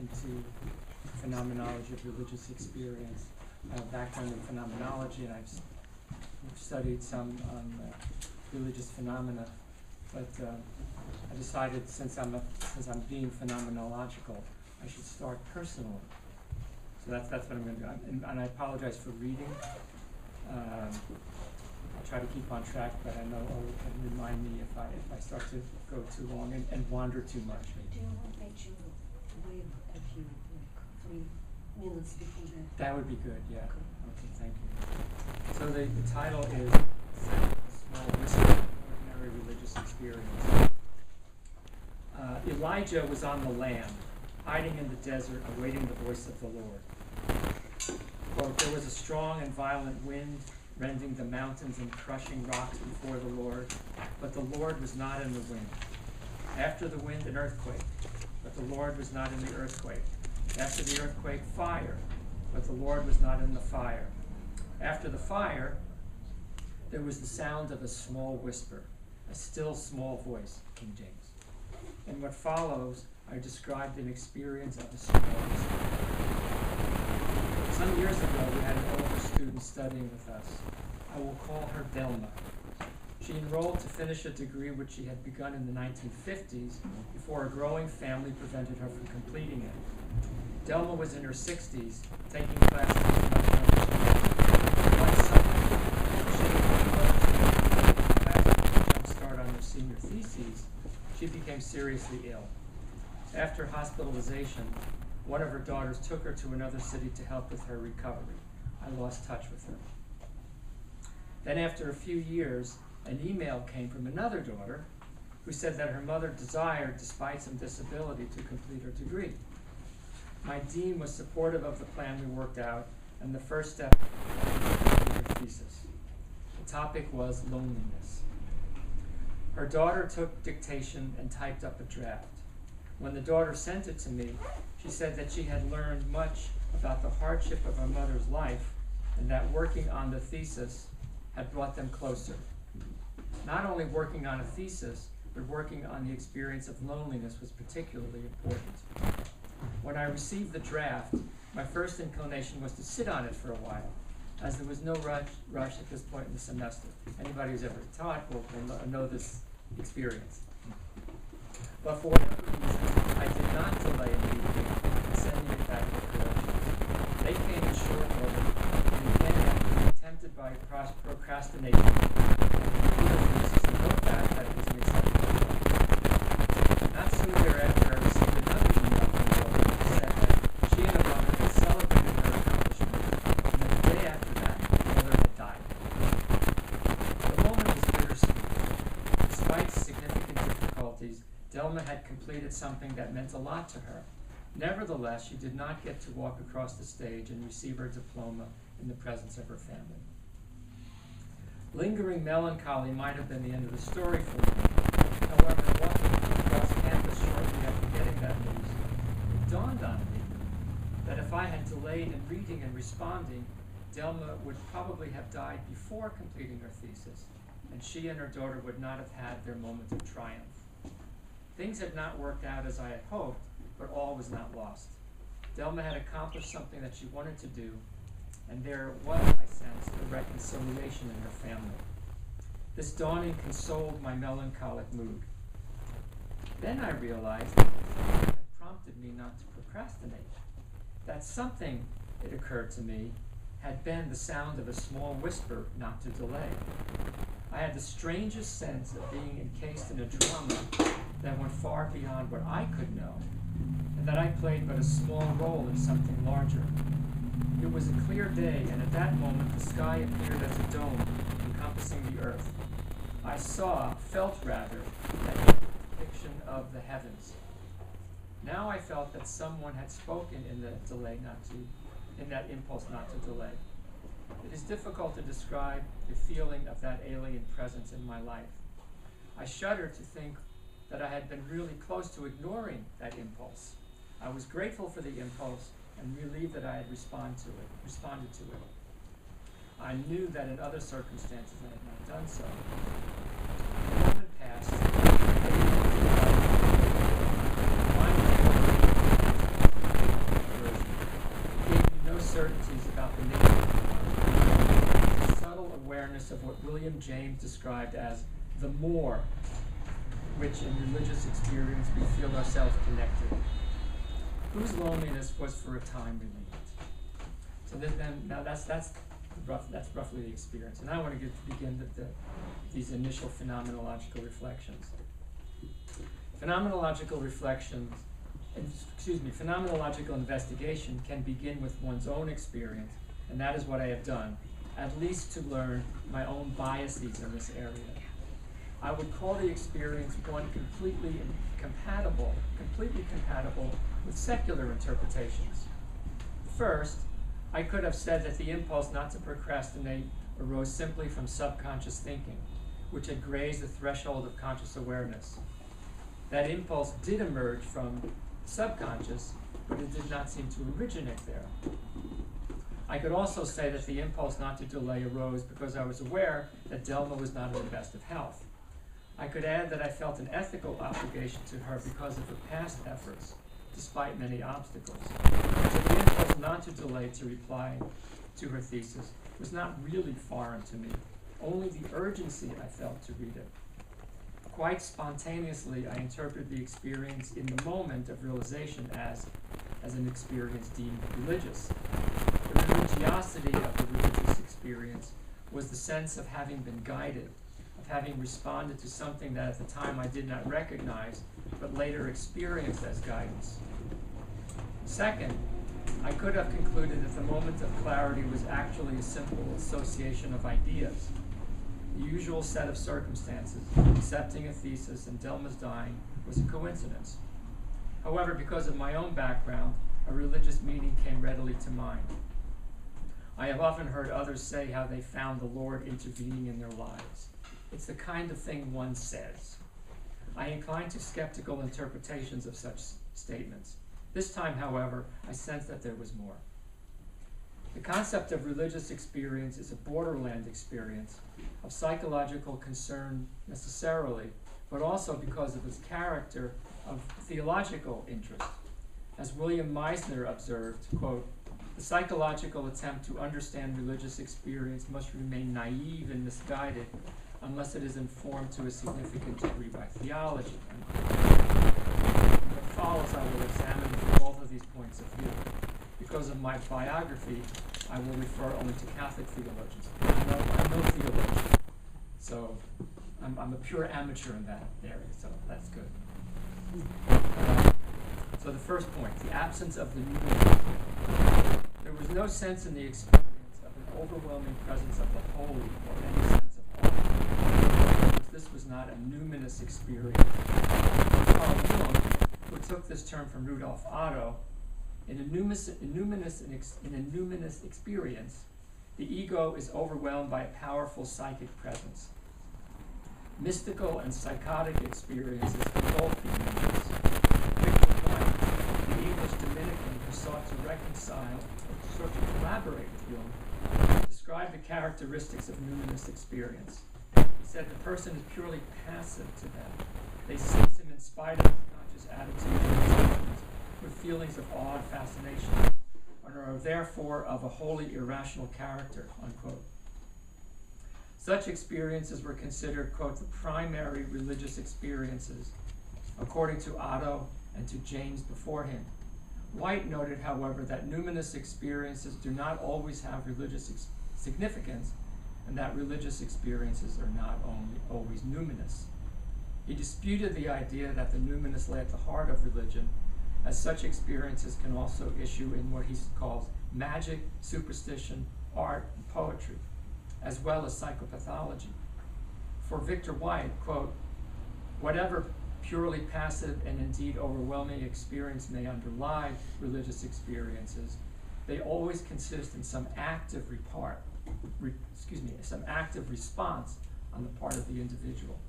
into phenomenology of religious experience. I have a background in phenomenology, and I've studied some religious phenomena, but I decided since I'm being phenomenological, I should start personally. So that's what I'm going to do. And I apologize for reading. I'll try to keep on track, but I know Olu can remind me if I start to go too long and wander too much. Do you want me to wait a few, 3 minutes before that? That would be good, yeah. Good. Okay, thank you. So the title is Small Whisper, Ordinary Religious Experience. Elijah was on the lam, hiding in the desert, awaiting the voice of the Lord. Quote, there was a strong and violent wind, rending the mountains and crushing rocks before the Lord, but the Lord was not in the wind. After the wind, an earthquake, but the Lord was not in the earthquake. After the earthquake, fire, but the Lord was not in the fire. After the fire, there was the sound of a small whisper, a still small voice, King James. In what follows, I described an experience of a small whisper. Some years ago, we had an older student studying with us. I will call her Delma. She enrolled to finish a degree which she had begun in the 1950s before a growing family prevented her from completing it. Delma was in her 60s, taking classes much One summer, she jumpstart on her senior theses, she became seriously ill. After hospitalization, one of her daughters took her to another city to help with her recovery. I lost touch with her. Then after a few years, an email came from another daughter who said that her mother desired, despite some disability, to complete her degree. My dean was supportive of the plan we worked out, and the first step was to complete her thesis. The topic was loneliness. Her daughter took dictation and typed up a draft. When the daughter sent it to me, she said that she had learned much about the hardship of her mother's life and that working on the thesis had brought them closer. Not only working on a thesis, but working on the experience of loneliness was particularly important. When I received the draft, my first inclination was to sit on it for a while, as there was no rush at this point in the semester. Anybody who's ever taught will know this experience. But for whatever reason, I did not delay immediately in sending it back to the corrections. They came in short order, and again after being tempted by procrastination, and wrote back that it was an acceptable one. Not soon thereafter, I received another email from Lola that said that she and her mother had celebrated her accomplishment, and that the day after that, her mother had died. The moment was bittersweet. Despite significant difficulties, Delma had completed something that meant a lot to her. Nevertheless, she did not get to walk across the stage and receive her diploma in the presence of her family. Lingering melancholy might have been the end of the story for me. However, walking across campus shortly after getting that news, it dawned on me that if I had delayed in reading and responding, Delma would probably have died before completing her thesis, and she and her daughter would not have had their moment of triumph. Things had not worked out as I had hoped, but all was not lost. Delma had accomplished something that she wanted to do, and there was, I sensed, a reconciliation in her family. This dawning consoled my melancholic mood. Then I realized that something had prompted me not to procrastinate. That something, it occurred to me, had been the sound of a small whisper not to delay. I had the strangest sense of being encased in a drama that went far beyond what I could know, and that I played but a small role in something larger. It was a clear day, and at that moment the sky appeared as a dome encompassing the earth. I felt rather, that depiction of the heavens. Now I felt that someone had spoken in that impulse not to delay. It is difficult to describe the feeling of that alien presence in my life. I shudder to think that I had been really close to ignoring that impulse. I was grateful for the impulse and relieved that I had responded to it. I knew that in other circumstances I had not done so. The moment passed. uncertainties about the nature of the subtle awareness of what William James described as the more, which in religious experience we feel ourselves connected, whose loneliness was for a time relieved. So that's roughly the experience. And I want to begin these initial phenomenological reflections. Phenomenological investigation can begin with one's own experience, and that is what I have done, at least to learn my own biases in this area. I would call the experience one completely compatible with secular interpretations. First, I could have said that the impulse not to procrastinate arose simply from subconscious thinking, which had grazed the threshold of conscious awareness. That impulse did emerge from subconscious, but it did not seem to originate there. I could also say that the impulse not to delay arose because I was aware that Delma was not in the best of health. I could add that I felt an ethical obligation to her because of her past efforts, despite many obstacles. So the impulse not to delay to reply to her thesis was not really foreign to me, only the urgency I felt to read it. Quite spontaneously, I interpreted the experience in the moment of realization as an experience deemed religious. The religiosity of the religious experience was the sense of having been guided, of having responded to something that at the time I did not recognize, but later experienced as guidance. Second, I could have concluded that the moment of clarity was actually a simple association of ideas. The usual set of circumstances, accepting a thesis and Delma's dying, was a coincidence. However, because of my own background, a religious meaning came readily to mind. I have often heard others say how they found the Lord intervening in their lives. It's the kind of thing one says. I incline to skeptical interpretations of such statements. This time, however, I sensed that there was more. The concept of religious experience is a borderland experience of psychological concern necessarily, but also because of its character of theological interest. As William Meisner observed, quote, "The psychological attempt to understand religious experience must remain naive and misguided unless it is informed to a significant degree by theology." What follows, I will examine from both of these points of view. Because of my biography, I will refer only to Catholic theologians. I'm no theologian, so I'm a pure amateur in that area, so that's good. So the first point, the absence of the numinous. There was no sense in the experience of an overwhelming presence of the holy or any sense of awe. This was not a numinous experience. Carl Jung, who took this term from Rudolf Otto, in a numinous experience, the ego is overwhelmed by a powerful psychic presence. Mystical and psychotic experiences can both be numinous. Victor White, the English Dominican who sought to reconcile or sought to collaborate with Jung, described the characteristics of numinous experience. He said the person is purely passive to them. They seize him in spite of his conscious attitude and intentions, with feelings of awe and fascination, and are therefore of a wholly irrational character, unquote. Such experiences were considered, quote, the primary religious experiences, according to Otto and to James before him. White noted, however, that numinous experiences do not always have religious significance, and that religious experiences are not always numinous. He disputed the idea that the numinous lay at the heart of religion, as such experiences can also issue in what he calls magic, superstition, art, and poetry, as well as psychopathology. For Victor White, quote, whatever purely passive and indeed overwhelming experience may underlie religious experiences, they always consist in some active response on the part of the individual.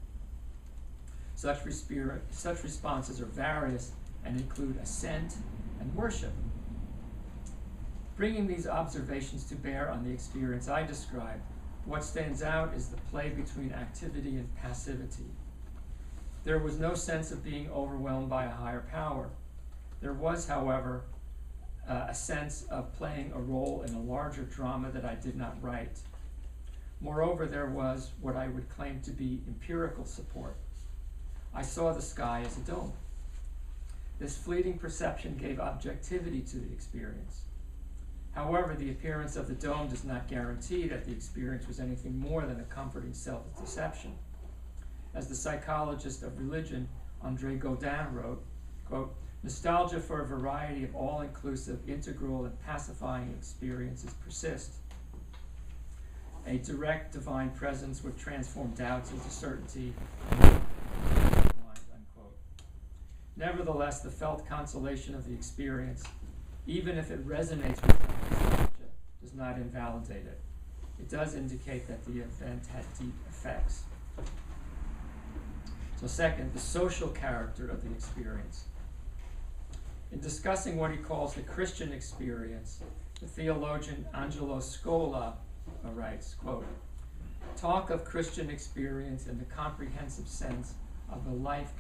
Such responses are various and include assent and worship. Bringing these observations to bear on the experience I described, what stands out is the play between activity and passivity. There was no sense of being overwhelmed by a higher power. There was, however, a sense of playing a role in a larger drama that I did not write. Moreover, there was what I would claim to be empirical support. I saw the sky as a dome. This fleeting perception gave objectivity to the experience. However, the appearance of the dome does not guarantee that the experience was anything more than a comforting self-deception. As the psychologist of religion, André Godin, wrote, quote, "Nostalgia for a variety of all-inclusive, integral, and pacifying experiences persist. A direct divine presence would transform doubts into certainty, unquote. Nevertheless, the felt consolation of the experience, even if it resonates with nostalgia, does not invalidate it. It does indicate that the event had deep effects." So second, the social character of the experience. In discussing what he calls the Christian experience, the theologian Angelo Scola writes, quote, "Talk of Christian experience in the comprehensive sense of a life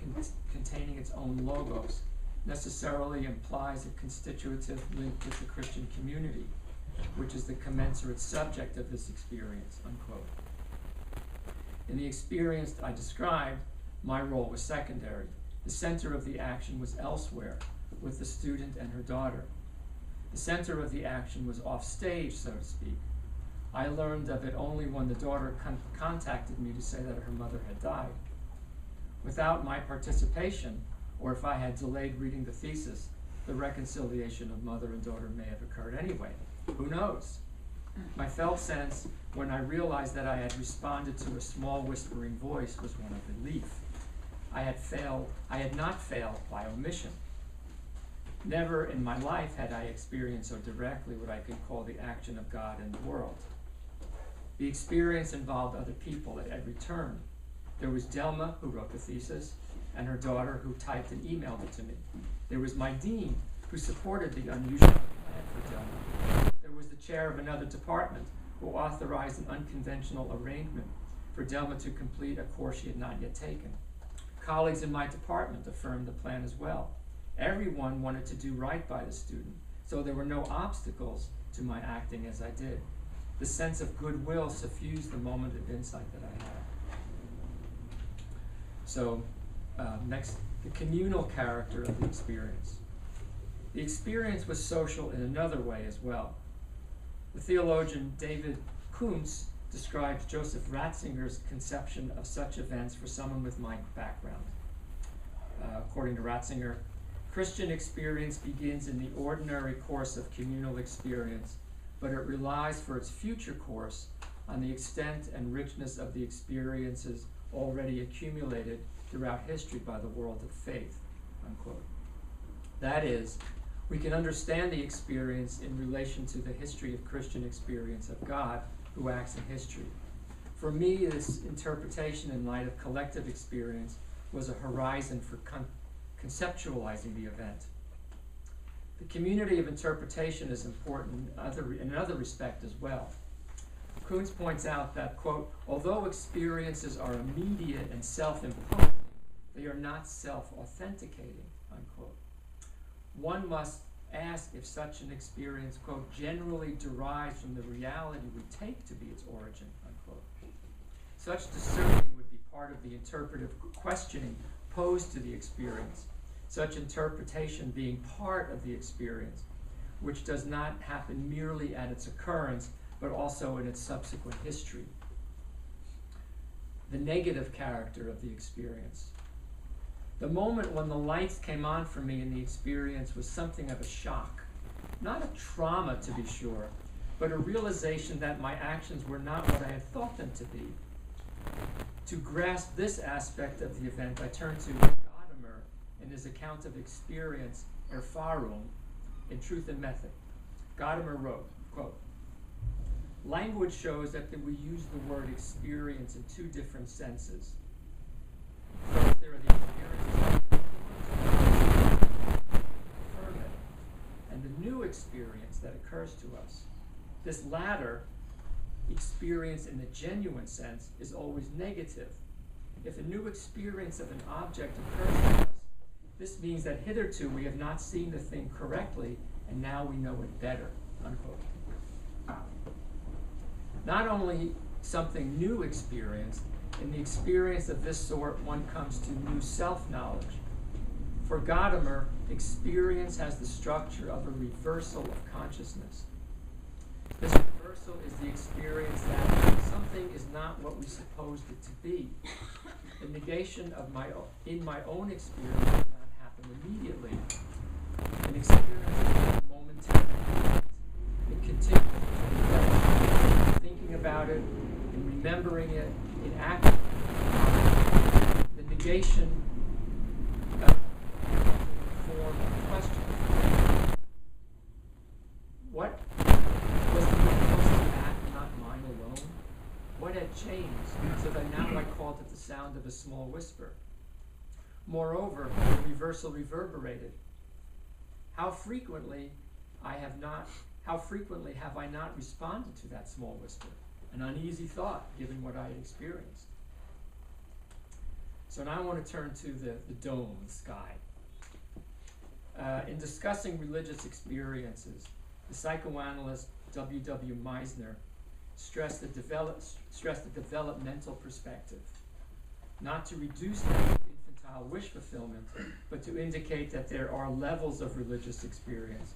containing its own logos necessarily implies a constitutive link with the Christian community, which is the commensurate subject of this experience," unquote. In the experience I described, my role was secondary. The center of the action was elsewhere, with the student and her daughter. The center of the action was off stage, so to speak. I learned of it only when the daughter contacted me to say that her mother had died. Without my participation, or if I had delayed reading the thesis, the reconciliation of mother and daughter may have occurred anyway. Who knows? My felt sense when I realized that I had responded to a small whispering voice was one of relief. I had not failed by omission. Never in my life had I experienced so directly what I could call the action of God in the world. The experience involved other people at every turn. There was Delma, who wrote the thesis, and her daughter, who typed and emailed it to me. There was my dean, who supported the unusual plan for Delma. There was the chair of another department, who authorized an unconventional arrangement for Delma to complete a course she had not yet taken. Colleagues in my department affirmed the plan as well. Everyone wanted to do right by the student, so there were no obstacles to my acting as I did. The sense of goodwill suffused the moment of insight that I had. So, next, the communal character of the experience. The experience was social in another way as well. The theologian David Kuntz describes Joseph Ratzinger's conception of such events for someone with my background. According to Ratzinger, Christian experience begins in the ordinary course of communal experience, but it relies for its future course on the extent and richness of the experiences already accumulated throughout history by the world of faith, unquote. That is, we can understand the experience in relation to the history of Christian experience of God who acts in history. For me, this interpretation in light of collective experience was a horizon for conceptualizing the event. The community of interpretation is important in another respect as well. Kuntz points out that, quote, although experiences are immediate and self-imposing, they are not self-authenticating, unquote. One must ask if such an experience, quote, generally derives from the reality we take to be its origin, unquote. Such discerning would be part of the interpretive questioning posed to the experience, such interpretation being part of the experience, which does not happen merely at its occurrence, but also in its subsequent history. The negative character of the experience. The moment when the lights came on for me in the experience was something of a shock. Not a trauma, to be sure, but a realization that my actions were not what I had thought them to be. To grasp this aspect of the event, I turned to Gadamer in his account of experience, Erfahrung, in Truth and Method. Gadamer wrote, quote, language shows that we use the word experience in two different senses. First, there are the experiences and the new experience that occurs to us. This latter experience in the genuine sense is always negative. If a new experience of an object occurs to us, This means that hitherto we have not seen the thing correctly, and now we know it better, unquote. Not only something new experienced, in the experience of this sort, one comes to new self-knowledge. For Gadamer, experience has the structure of a reversal of consciousness. This reversal is the experience that something is not what we supposed it to be. The negation of in my own experience did not happen immediately. An experience is not momentary. It continues. Thinking about it, in remembering it, in acting. The negation of form of question. What was the impulse to act not mine alone? What had changed so that now I called it the sound of a small whisper? Moreover, the reversal reverberated. How frequently have I not responded to that small whisper? An uneasy thought, given what I had experienced. So now I want to turn to the dome, the sky. In discussing religious experiences, the psychoanalyst W.W. Meisner stressed the developmental perspective, not to reduce them to infantile wish fulfillment, but to indicate that there are levels of religious experience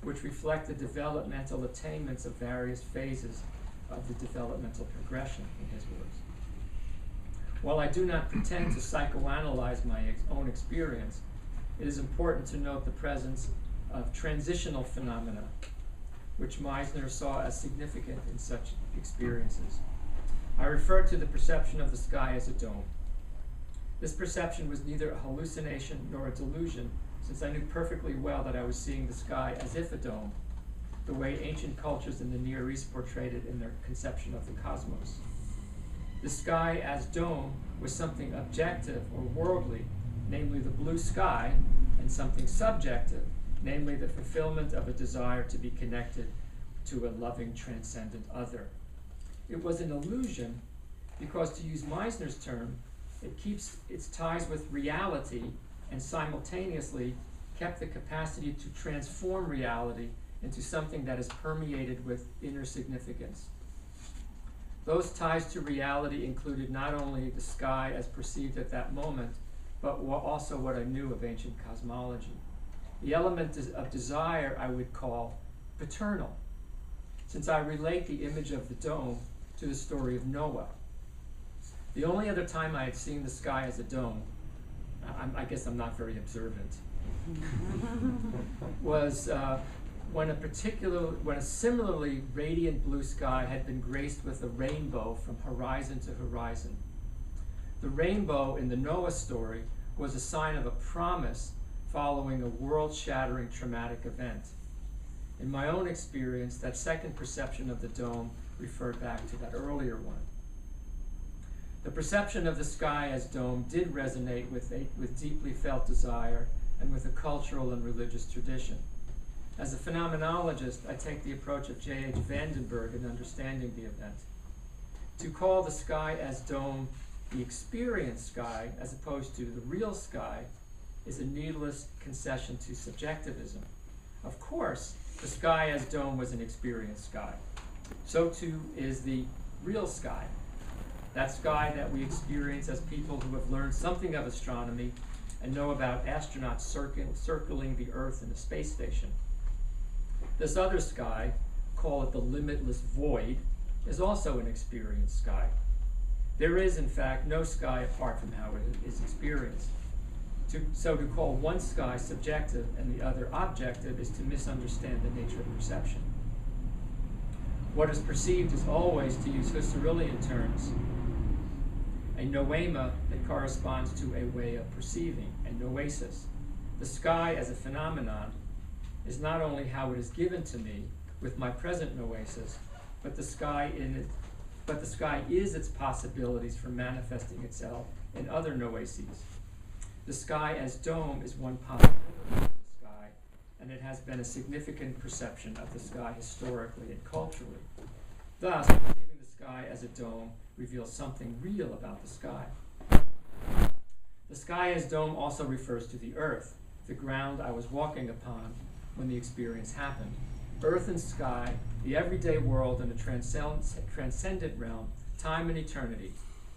which reflect the developmental attainments of various phases of the developmental progression, in his words. While I do not pretend to psychoanalyze my own experience, it is important to note the presence of transitional phenomena, which Meisner saw as significant in such experiences. I refer to the perception of the sky as a dome. This perception was neither a hallucination nor a delusion, since I knew perfectly well that I was seeing the sky as if a dome, the way ancient cultures in the Near East portrayed it in their conception of the cosmos. The sky as dome was something objective or worldly, namely the blue sky, and something subjective, namely the fulfillment of a desire to be connected to a loving, transcendent other. It was an illusion because, to use Meisner's term, it keeps its ties with reality and simultaneously kept the capacity to transform reality into something that is permeated with inner significance. Those ties to reality included not only the sky as perceived at that moment, but also what I knew of ancient cosmology. The element of desire I would call paternal, since I relate the image of the dome to the story of Noah. The only other time I had seen the sky as a dome, I guess I'm not very observant, was when a similarly radiant blue sky had been graced with a rainbow from horizon to horizon. The rainbow in the Noah story was a sign of a promise following a world-shattering traumatic event. In my own experience, that second perception of the dome referred back to that earlier one. The perception of the sky as dome did resonate with deeply felt desire and with a cultural and religious tradition. As a phenomenologist, I take the approach of J.H. Vandenberg in understanding the event. To call the sky as dome the experienced sky, as opposed to the real sky, is a needless concession to subjectivism. Of course, the sky as dome was an experienced sky. So too is the real sky. That sky that we experience as people who have learned something of astronomy and know about astronauts circling the Earth in a space station. This other sky, call it the limitless void, is also an experienced sky. There is, in fact, no sky apart from how it is experienced. So to call one sky subjective and the other objective is to misunderstand the nature of perception. What is perceived is always, to use Husserlian terms, a noema that corresponds to a way of perceiving, a noesis. The sky as a phenomenon is not only how it is given to me with my present noesis, but the sky is its possibilities for manifesting itself in other noeses. The sky as dome is one possibility of the sky, and it has been a significant perception of the sky historically and culturally. Thus, perceiving the sky as a dome reveals something real about the sky. The sky as dome also refers to the earth, the ground I was walking upon when the experience happened. Earth and sky, the everyday world and a transcendent realm, time and eternity.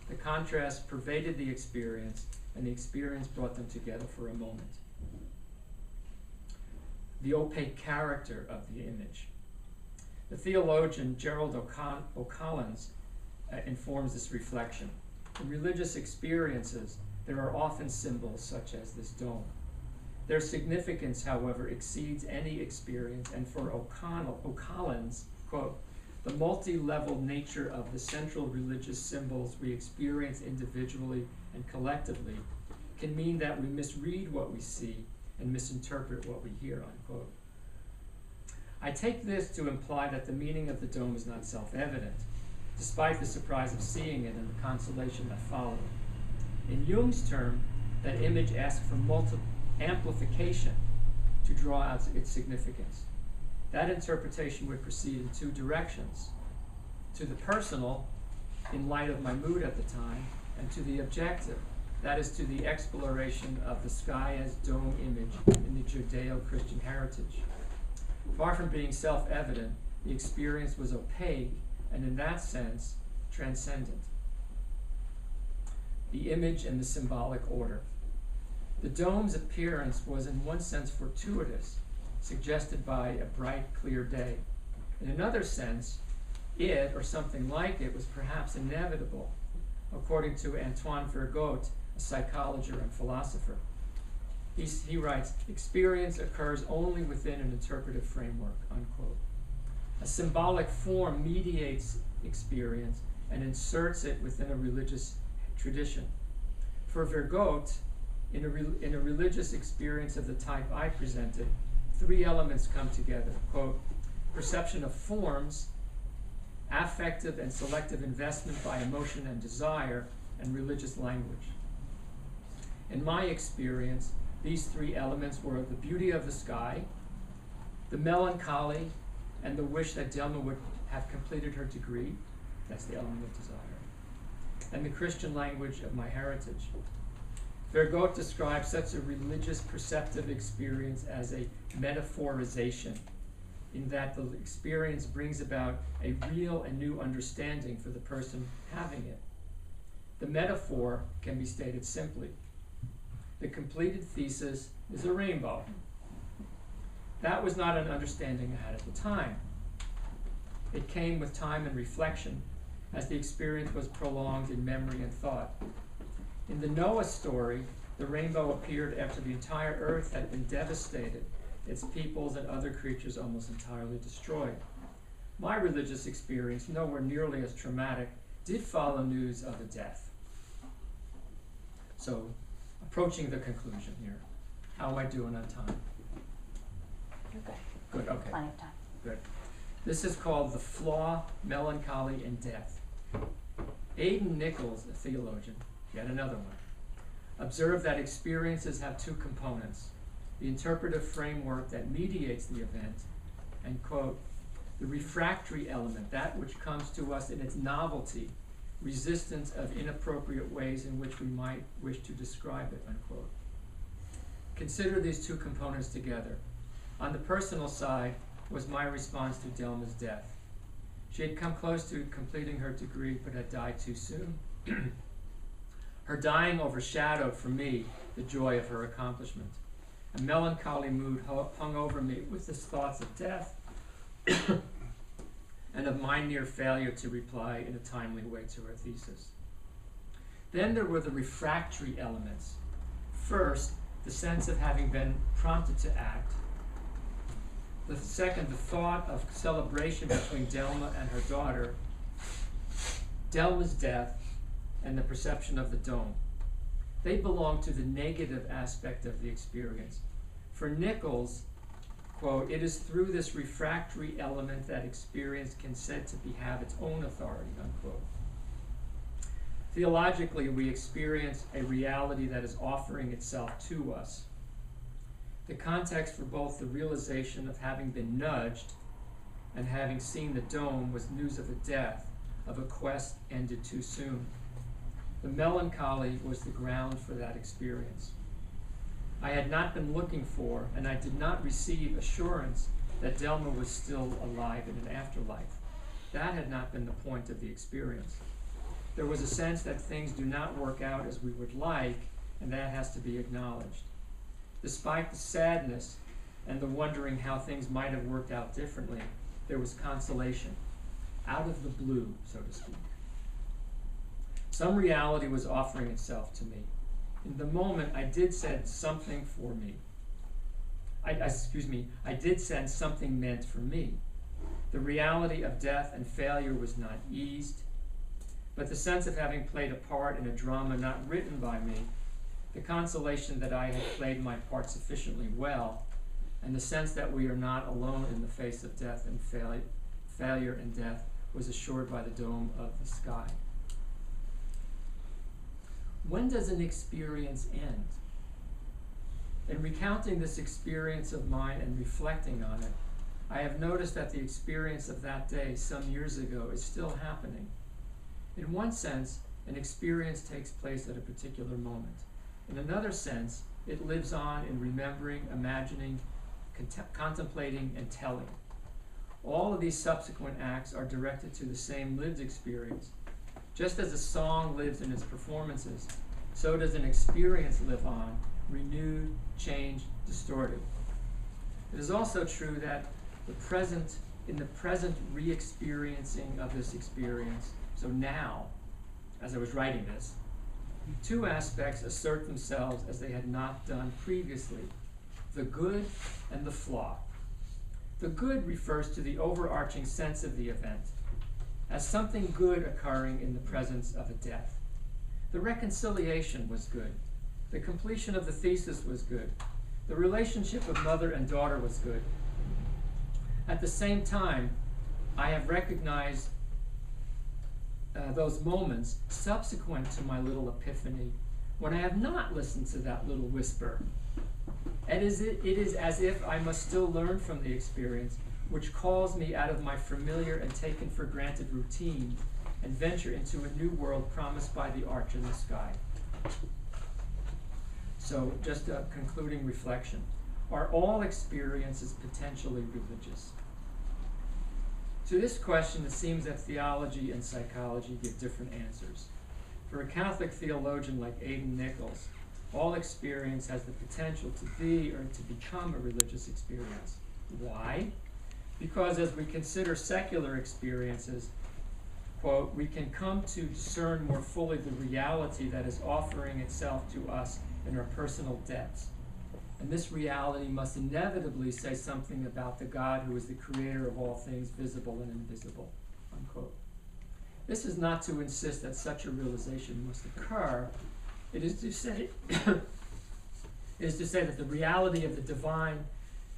The contrast pervaded the experience, and the experience brought them together for a moment. The opaque character of the image. The theologian Gerald O'Collins informs this reflection. In religious experiences, there are often symbols such as this dome. Their significance, however, exceeds any experience, and for O'Collins, quote, the multi-level nature of the central religious symbols we experience individually and collectively can mean that we misread what we see and misinterpret what we hear, unquote. I take this to imply that the meaning of the dome is not self-evident, despite the surprise of seeing it and the consolation that followed. In Jung's term, that image asks for amplification to draw out its significance. That interpretation would proceed in two directions: to the personal, in light of my mood at the time, and to the objective, that is, to the exploration of the sky as dome image in the Judeo-Christian heritage. Far from being self-evident, the experience was opaque and, in that sense, transcendent. The image and the symbolic order. The dome's appearance was in one sense fortuitous, suggested by a bright, clear day. In another sense, it, or something like it, was perhaps inevitable, according to Antoine Vergote, a psychologist and philosopher. He writes, experience occurs only within an interpretive framework, unquote. A symbolic form mediates experience and inserts it within a religious tradition. For Vergote, in a religious experience of the type I presented, three elements come together, quote, perception of forms, affective and selective investment by emotion and desire, and religious language. In my experience, these three elements were the beauty of the sky, the melancholy, and the wish that Delma would have completed her degree, that's the element of desire, and the Christian language of my heritage. Vergote describes such a religious perceptive experience as a metaphorization, in that the experience brings about a real and new understanding for the person having it. The metaphor can be stated simply. The completed thesis is a rainbow. That was not an understanding I had at the time. It came with time and reflection as the experience was prolonged in memory and thought. In the Noah story, the rainbow appeared after the entire earth had been devastated, its peoples and other creatures almost entirely destroyed. My religious experience, nowhere nearly as traumatic, did follow news of a death. So, approaching the conclusion here. How am I doing on time? You're good. Good, okay. Plenty of time. Good. This is called The Flaw, Melancholy, and Death. Aidan Nichols, a theologian, yet another one, observed that experiences have two components: the interpretive framework that mediates the event, and, quote, the refractory element, that which comes to us in its novelty, resistance of inappropriate ways in which we might wish to describe it, unquote. Consider these two components together. On the personal side was my response to Delma's death. She had come close to completing her degree, but had died too soon. Her dying overshadowed for me the joy of her accomplishment. A melancholy mood hung over me with the thoughts of death and of my near failure to reply in a timely way to her thesis. Then there were the refractory elements. First, the sense of having been prompted to act. The second, the thought of celebration between Delma and her daughter, Delma's death, and the perception of the dome. They belong to the negative aspect of the experience. For Nichols, quote, it is through this refractory element that experience can said to have its own authority, unquote. Theologically, we experience a reality that is offering itself to us. The context for both the realization of having been nudged and having seen the dome was news of a death, of a quest ended too soon. The melancholy was the ground for that experience. I had not been looking for, and I did not receive assurance that Delma was still alive in an afterlife. That had not been the point of the experience. There was a sense that things do not work out as we would like, and that has to be acknowledged. Despite the sadness and the wondering how things might have worked out differently, there was consolation, out of the blue, so to speak. Some reality was offering itself to me. In the moment, I did sense something for me. I did sense something meant for me. The reality of death and failure was not eased, but the sense of having played a part in a drama not written by me, the consolation that I had played my part sufficiently well, and the sense that we are not alone in the face of death and failure and death was assured by the dome of the sky. When does an experience end? In recounting this experience of mine and reflecting on it, I have noticed that the experience of that day some years ago is still happening. In one sense, an experience takes place at a particular moment. In another sense, it lives on in remembering, imagining, contemplating, and telling. All of these subsequent acts are directed to the same lived experience. Just as a song lives in its performances, so does an experience live on, renewed, changed, distorted. It is also true that in the present re-experiencing of this experience, so now, as I was writing this, two aspects assert themselves as they had not done previously, the good and the flaw. The good refers to the overarching sense of the event, as something good occurring in the presence of a death. The reconciliation was good. The completion of the thesis was good. The relationship of mother and daughter was good. At the same time, I have recognized those moments subsequent to my little epiphany when I have not listened to that little whisper. It is as if I must still learn from the experience, which calls me out of my familiar and taken for granted routine and venture into a new world promised by the arch in the sky. So, just a concluding reflection. Are all experiences potentially religious? To this question, it seems that theology and psychology give different answers. For a Catholic theologian like Aidan Nichols, all experience has the potential to be or to become a religious experience. Why? Because as we consider secular experiences, quote, we can come to discern more fully the reality that is offering itself to us in our personal depths. And this reality must inevitably say something about the God who is the creator of all things visible and invisible, unquote. This is not to insist that such a realization must occur. It is to say that the reality of the divine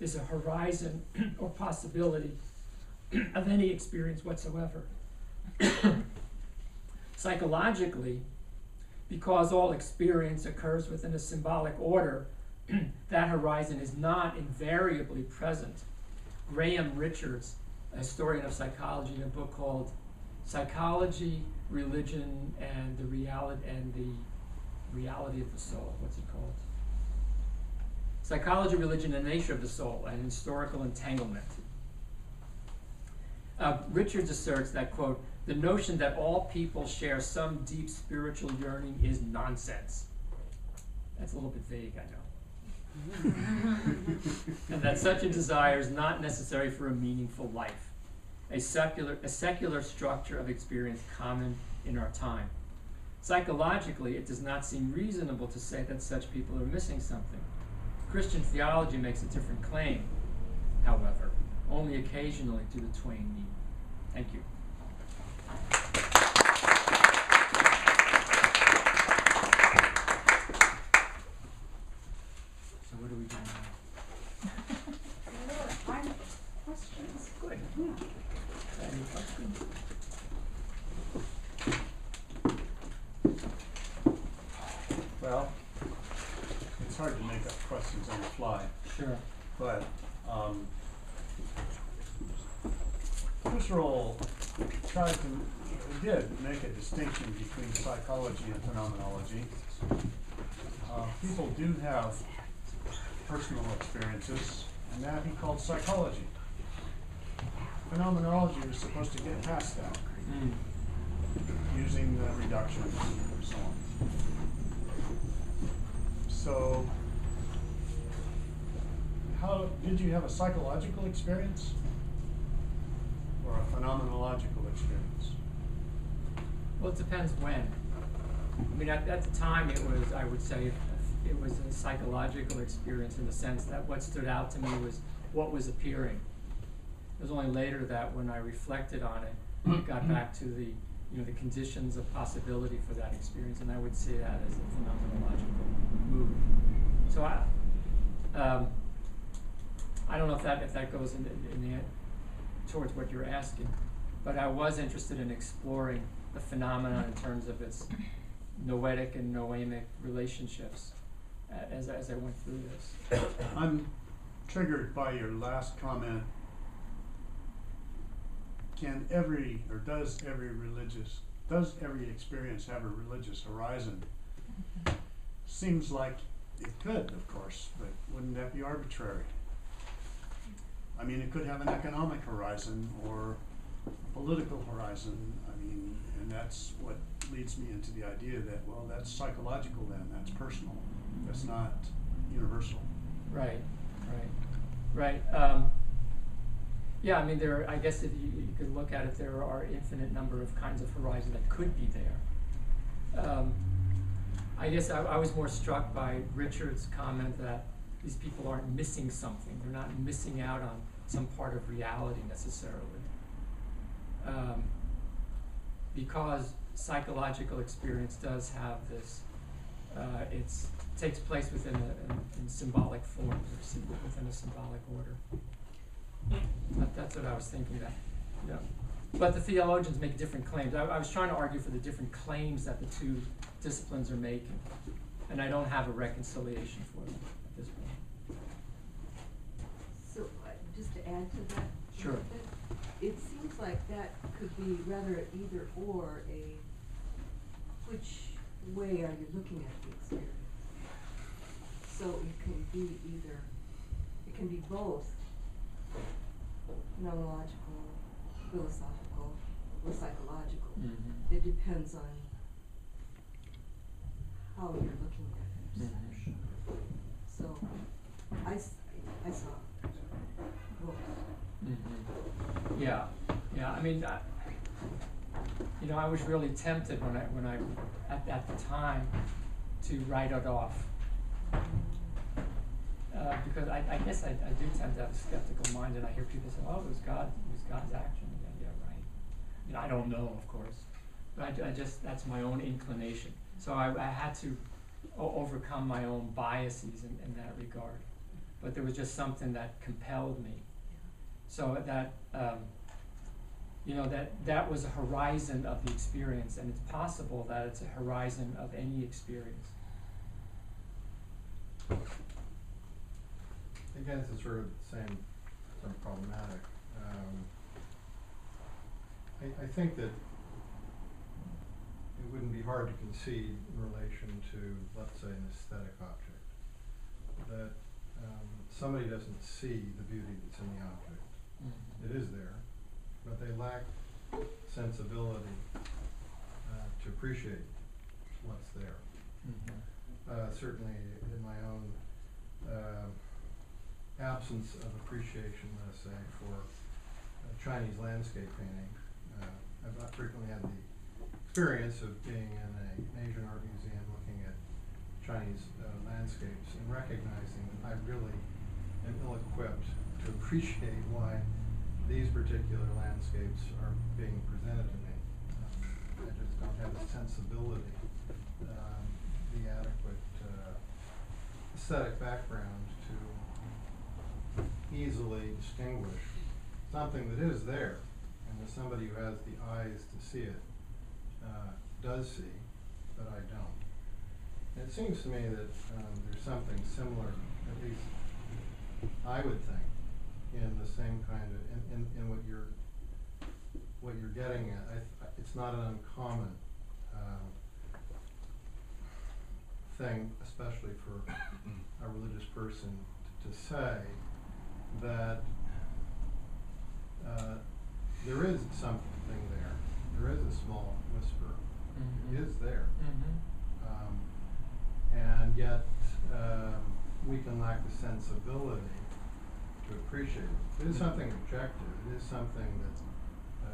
is a horizon or possibility of any experience whatsoever. Psychologically, because all experience occurs within a symbolic order, that horizon is not invariably present. Graham Richards, a historian of psychology, in a book called Psychology, Religion, and the Reality of the Soul. What's it called? Psychology, Religion, and Nature of the Soul, and Historical Entanglement. Richards asserts that, quote, the notion that all people share some deep spiritual yearning is nonsense. That's a little bit vague, I know. And that such a desire is not necessary for a meaningful life, a secular structure of experience common in our time. Psychologically, it does not seem reasonable to say that such people are missing something. Christian theology makes a different claim, however. Only occasionally do the twain meet. Thank you. So what do we do now? I have questions. Good. Yeah. Any questions? Well, it's hard to make up questions on the fly, Sure. but first of all, did make a distinction between psychology and phenomenology. People do have personal experiences, and that he called psychology. Phenomenology was supposed to get past that, using the reductions and so on. So, how did you have a psychological experience or a phenomenological experience? Well, it depends when. I mean, at the time it was, I would say, it was a psychological experience in the sense that what stood out to me was what was appearing. It was only later that when I reflected on it, I got back to the, the conditions of possibility for that experience, and I would see that as a phenomenological move. So I don't know if that goes towards what you're asking, but I was interested in exploring the phenomenon in terms of its noetic and noemic relationships as I went through this. I'm triggered by your last comment. Does every experience have a religious horizon? Seems like it could, of course, but wouldn't that be arbitrary? I mean, it could have an economic horizon or a political horizon. I mean, and that's what leads me into the idea that, well, that's psychological then, that's personal. That's not universal. Right. Yeah, I mean, I guess if you could look at it, there are infinite number of kinds of horizon that could be there. I guess I was more struck by Richard's comment that these people aren't missing something. They're not missing out on some part of reality necessarily. Because psychological experience does have this, it takes place within in symbolic forms, or within a symbolic order. That's what I was thinking that, But the theologians make different claims. I was trying to argue for the different claims that the two disciplines are making, and I don't have a reconciliation for them at this point. So, just to add to that. Sure. It seems like that could be rather either or which way are you looking at the experience? So it can be it can be both phenomenological, philosophical, or psychological. Mm-hmm. It depends on how you're looking at it. Mm-hmm. So I saw both. Mm-hmm. Yeah. I mean, I was really tempted when I at the time to write it off. Because I guess I do tend to have a skeptical mind, and I hear people say, "Oh, it was God's action." Yeah, right. I don't know, of course, but I just that's my own inclination. So I had to overcome my own biases in that regard. But there was just something that compelled me. So that that was a horizon of the experience, and it's possible that it's a horizon of any experience. Again, it's sort of the same problematic. I think that it wouldn't be hard to concede in relation to, let's say, an aesthetic object, that somebody doesn't see the beauty that's in the object. Mm-hmm. It is there, but they lack sensibility to appreciate what's there. Mm-hmm. Certainly in my own absence of appreciation, let's say, for Chinese landscape painting, I've not frequently had the experience of being in an Asian art museum looking at Chinese landscapes and recognizing that I really am ill-equipped to appreciate why these particular landscapes are being presented to me. I just don't have the sensibility, the adequate aesthetic background to easily distinguish something that is there, and that somebody who has the eyes to see it does see, but I don't. And it seems to me that there's something similar, at least I would think, in the same kind of, in what what you're getting at. It's not an uncommon thing, especially for a religious person to say that there is something there. There is a small whisper. Mm-hmm. It is there. Mm-hmm. And yet we can lack the sensibility to appreciate it. It is something objective. It is something that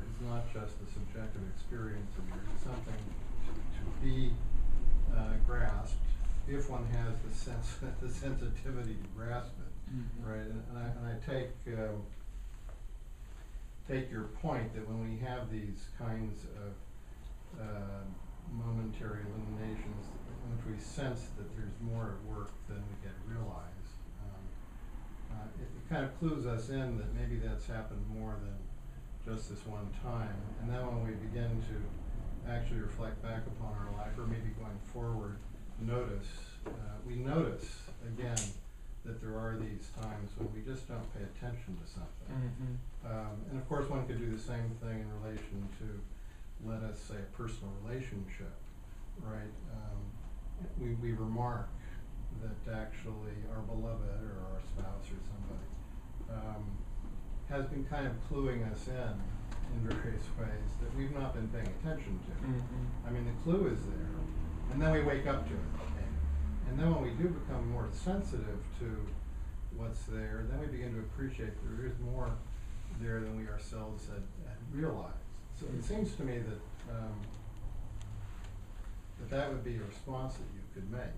is not just a subjective experience of yours. It's something to be grasped if one has the sense, the sensitivity to grasp it, Mm-hmm. right? And I take your point that when we have these kinds of momentary illuminations in which we sense that there's more at work than we get realized, it kind of clues us in that maybe that's happened more than just this one time. And then when we begin to actually reflect back upon our life, or maybe going forward, we notice again that there are these times when we just don't pay attention to something. Mm-hmm. And of course one could do the same thing in relation to, let us say, a personal relationship, right? We remark that actually our beloved or our spouse or somebody has been kind of cluing us in various ways that we've not been paying attention to. Mm-hmm. I mean, the clue is there, and then we wake up to it. And then when we do become more sensitive to what's there, then we begin to appreciate there is more there than we ourselves had realized. So it seems to me that that would be a response that you could make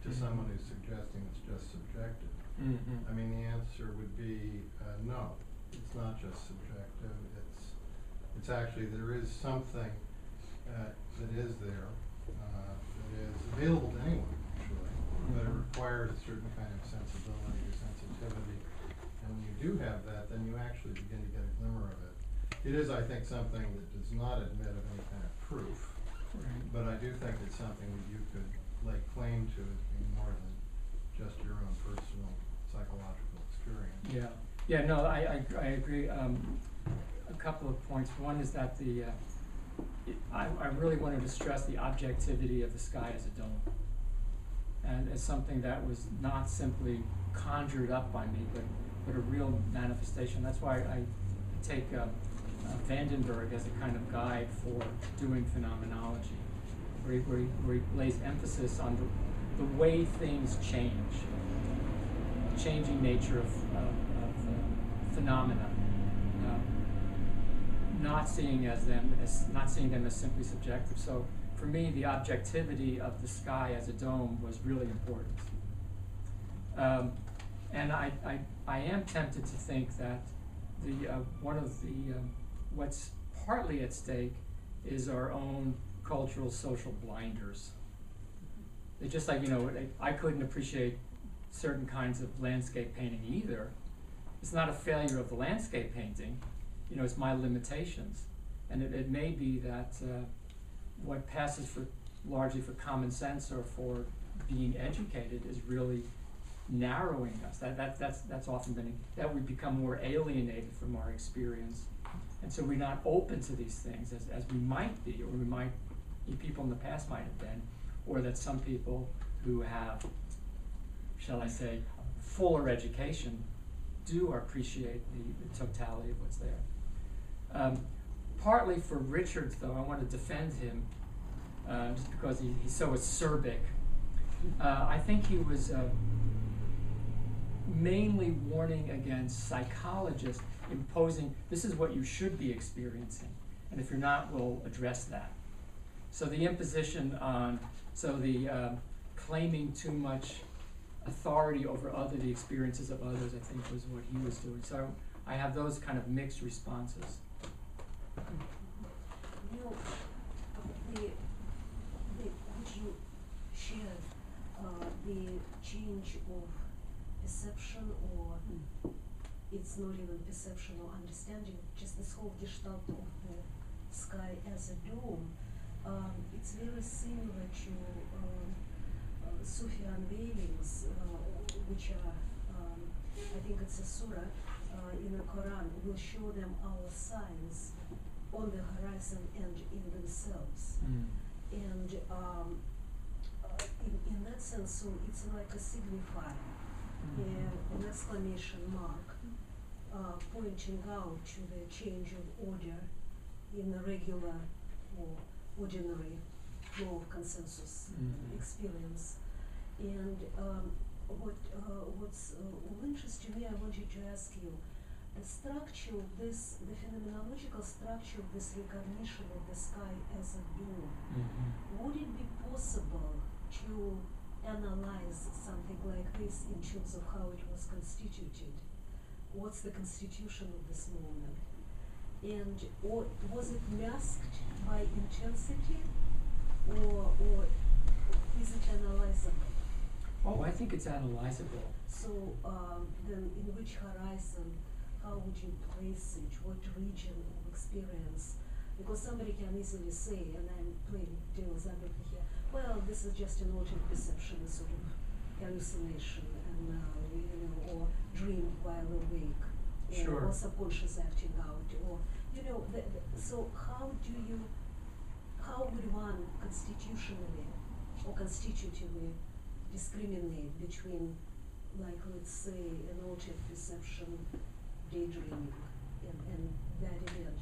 to Mm-hmm. someone who's suggesting it's just subjective. Mm-hmm. I mean, the answer would be no, it's not just subjective. It's actually, there is something that is there, that is available to anyone, actually, but it requires a certain kind of sensibility or sensitivity. And when you do have that, then you actually begin to get a glimmer of it. It is, I think, something that does not admit of any kind of proof, Right. but I do think it's something that you could lay claim to as being more than just your own personal psychological experience. Yeah. Yeah. No, I agree. A couple of points. One is that I really wanted to stress the objectivity of the sky as a dome, and as something that was not simply conjured up by me, but a real manifestation. That's why I take Vandenberg as a kind of guide for doing phenomenology, where he lays emphasis on the way things change, the changing nature of phenomena, not seeing them as simply subjective. So for me, the objectivity of the sky as a dome was really important. And I am tempted to think that one of the what's partly at stake is our own cultural social blinders. It's just like, I couldn't appreciate certain kinds of landscape painting either. It's not a failure of the landscape painting, it's my limitations. And it may be that what passes largely for common sense or for being educated is really narrowing us. That's often been, that we become more alienated from our experience. And so we're not open to these things as we might be, or people in the past might have been, or that some people who have, shall I say, fuller education do appreciate the totality of what's there. Partly for Richards, though, I want to defend him just because he's so acerbic. I think he was mainly warning against psychologists imposing, this is what you should be experiencing, and if you're not, we'll address that. So the imposition on, claiming too much authority over the experiences of others, I think was what he was doing. So I have those kind of mixed responses. Well, would you share the change of perception, or it's not even perception or understanding, just this whole gestalt of the sky as a dome? It's very similar to Sufi unveilings, which are, I think it's a surah in the Quran, will show them our signs on the horizon and in themselves. And in that sense, so it's like a signifier, an exclamation mark, pointing out to the change of order in the regular or ordinary flow of consensus experience. And what's of interest to me, I wanted to ask you, the structure of this, the phenomenological structure of this recognition of the sky as a dome, would it be possible to analyze something like this in terms of how it was constituted? What's the constitution of this moment? And or was it masked by intensity, or is it analyzable? Oh, I think it's analyzable. So then in which horizon, how would you place it? What region of experience? Because somebody can easily say, and I'm playing devil's advocate here, well, this is just an altered perception, a sort of hallucination, and or dreamed while awake, or subconscious acting out, or so how would one constitutionally or constitutively discriminate between, like, let's say, an altered perception, daydreaming, and that event?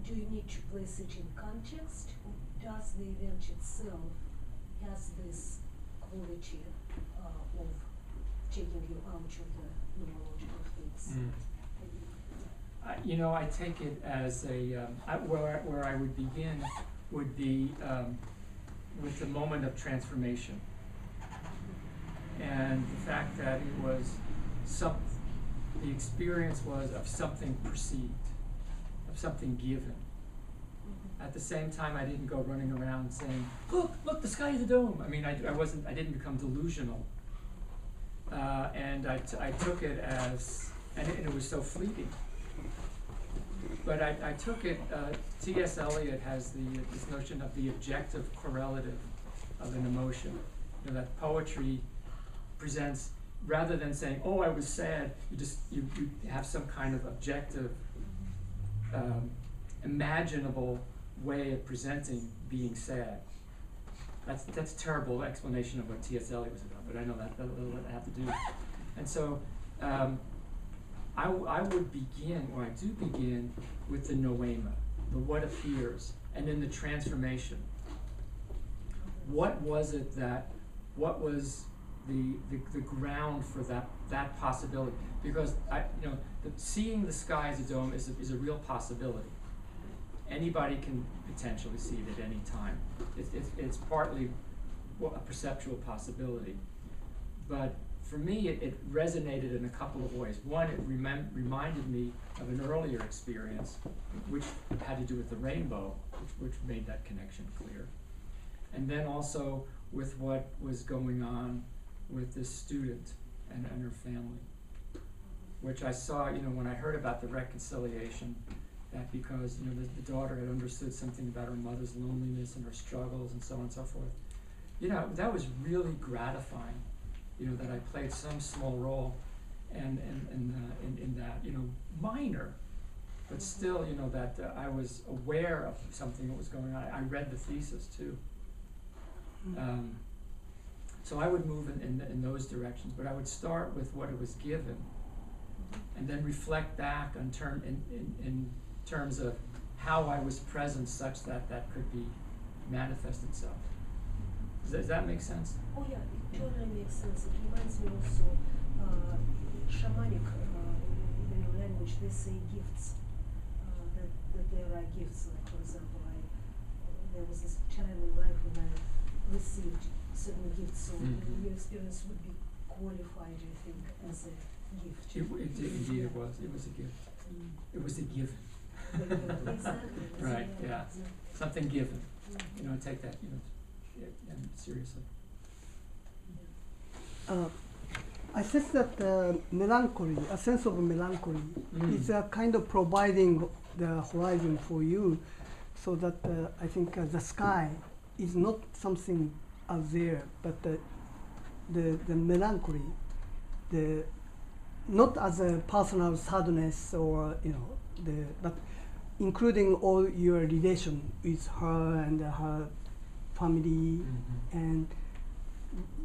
Do you need to place it in context, or does the event itself has this quality of taking you out of the neurological things? I take it as where I would begin would be with the moment of transformation, and the fact that it was the experience was of something perceived, of something given. At the same time, I didn't go running around saying, "Look, the sky is a dome." I mean, I didn't become delusional, and I took it as, and it was so fleeting. But I took it. T.S. Eliot has this notion of the objective correlative of an emotion. That poetry presents, rather than saying, "Oh, I was sad," you have some kind of objective, imaginable way of presenting being sad. That's a terrible explanation of what T.S. Eliot was about, but I know that'll have to do. And so I would begin, or I do begin, with the noema, the what appears, and then the transformation. What was it what was the ground for that possibility? Because seeing the sky as a dome is a real possibility. Anybody can potentially see it at any time. It's partly a perceptual possibility. But for me, it resonated in a couple of ways. One, it reminded me of an earlier experience, which had to do with the rainbow, which made that connection clear. And then also with what was going on with this student and her family, which I saw, when I heard about the reconciliation, that because, the daughter had understood something about her mother's loneliness and her struggles and so on and so forth. That was really gratifying, that I played some small role in that, minor, but still, that I was aware of something that was going on. I read the thesis too. So I would move in those directions, but I would start with what it was given, and then reflect back in terms of how I was present such that could be manifest itself. Does that make sense? Oh yeah, it totally makes sense. It reminds me also shamanic language. They say gifts, that there are gifts. Like, for example, there was this time in life when I received certain gifts, so your experience would be qualified, I think, as a gift. Indeed, it was. It was a gift. It was a given. Exactly. Right. Yeah. Exactly. Something given. Take that. Seriously. I sense that melancholy, a sense of melancholy, is a kind of providing the horizon for you, so that I think the sky is not something out there, but the melancholy, not as a personal sadness or but including all your relation with her and her family, and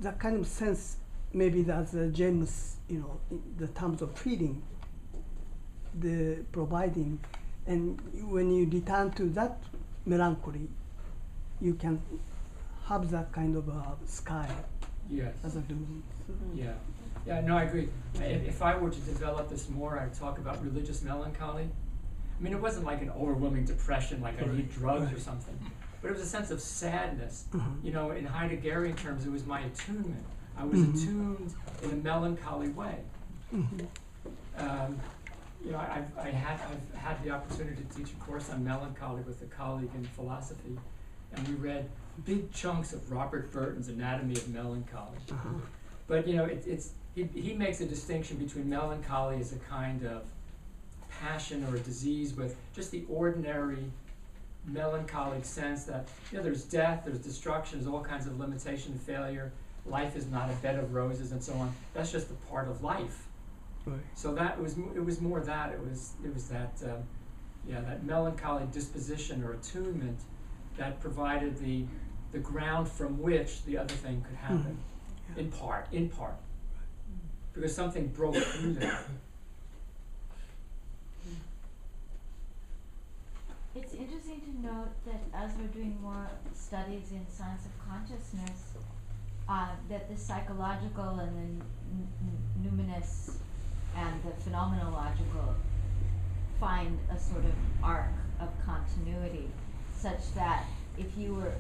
that kind of sense, maybe that's James, in the terms of treating, the providing, and when you return to that melancholy, you can have that kind of sky Yes. as a doom. So, Yeah. Yeah, no, I agree. If I were to develop this more, I'd talk about religious melancholy. I mean, it wasn't like an overwhelming depression, like I need drugs or something, but it was a sense of sadness. You know, in Heideggerian terms, it was my attunement. I was attuned in a melancholy way. You know, I've had the opportunity to teach a course on melancholy with a colleague in philosophy, and we read big chunks of Robert Burton's Anatomy of Melancholy. But you know, he makes a distinction between melancholy as a kind of passion or a disease with just the ordinary melancholic sense that, you know, there's death, there's destruction, there's all kinds of limitation and failure. Life is not a bed of roses and so on. That's just a part of life. right. So it was more that it was that that melancholy disposition or attunement that provided the ground from which the other thing could happen. Yeah. In part, because something broke through that. It's interesting to note that as we're doing more studies in science of consciousness, that the psychological and the numinous and the phenomenological find a sort of arc of continuity, such that if you were,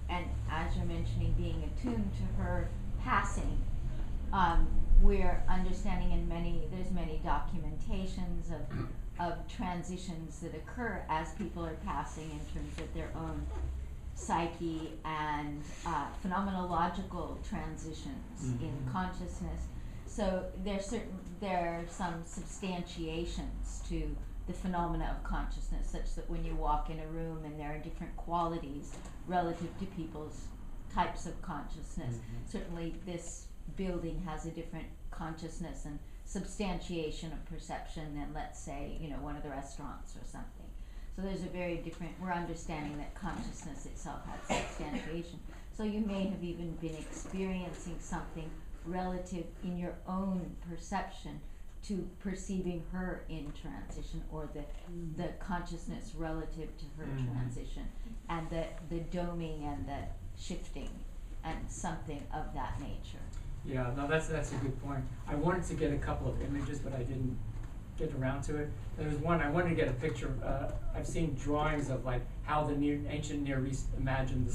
and as you're mentioning, being attuned to her passing, we're understanding there's many documentations of transitions that occur as people are passing in terms of their own psyche and phenomenological transitions in consciousness. So there are some substantiations to the phenomena of consciousness, such that when you walk in a room and there are different qualities relative to people's types of consciousness, certainly this building has a different consciousness and substantiation of perception than, let's say, one of the restaurants or something. So there's a very different, we're understanding that consciousness itself has substantiation. So you may have even been experiencing something relative in your own perception to perceiving her in transition, or the consciousness relative to her transition, and the doming and the shifting and something of that nature. Yeah, no, that's a good point. I wanted to get a couple of images, but I didn't get around to it. There was one, I wanted to get a picture. I've seen drawings of like how the ancient Near East imagined the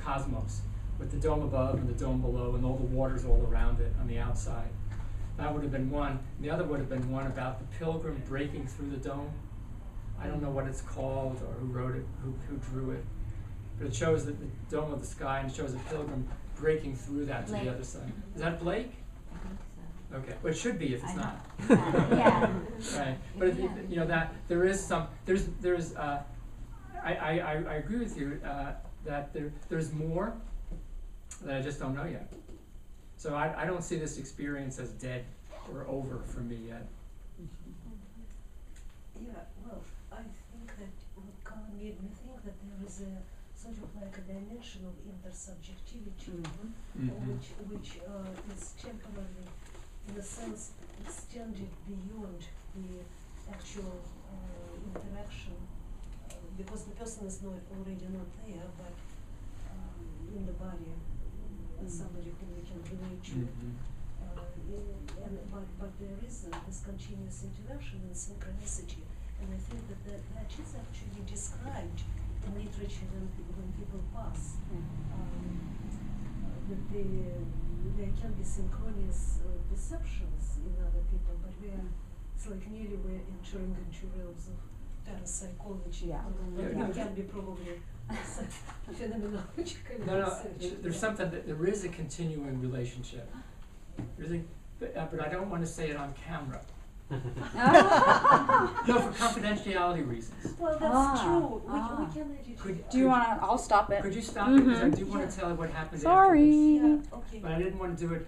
cosmos, with the dome above and the dome below and all the waters all around it on the outside. That would have been one. And the other would have been one about the pilgrim breaking through the dome. I don't know what it's called or who wrote it, who drew it. But it shows the dome of the sky, and it shows a pilgrim breaking through that to the other side. Is that Blake? I think so. Okay. Well, it should be if it's not. Yeah. Right. But if, that there is some. I agree with you that there's more that I just don't know yet. So I don't see this experience as dead or over for me yet. Yeah, well, I think that what Khan made me think that there is a sort of like a dimension of intersubjectivity, which is temporarily, in a sense, extended beyond the actual interaction, because the person is already not there, but in the body, somebody whom we can relate to. But there is this continuous interaction and synchronicity, and I think that is actually described in literature when people pass. That there can be synchronous perceptions in other people, but it's like nearly we're entering into realms of parapsychology. Yeah. Yeah. It can be probably phenomenological. No, there's something that there is a continuing relationship. But I don't want to say it on camera. No, for confidentiality reasons. Well, that's true. We can edit it. Do you want to? I'll stop it. Could you stop it? Because I do want to tell you what happened after this. Sorry. Yeah, okay. But I didn't want to do it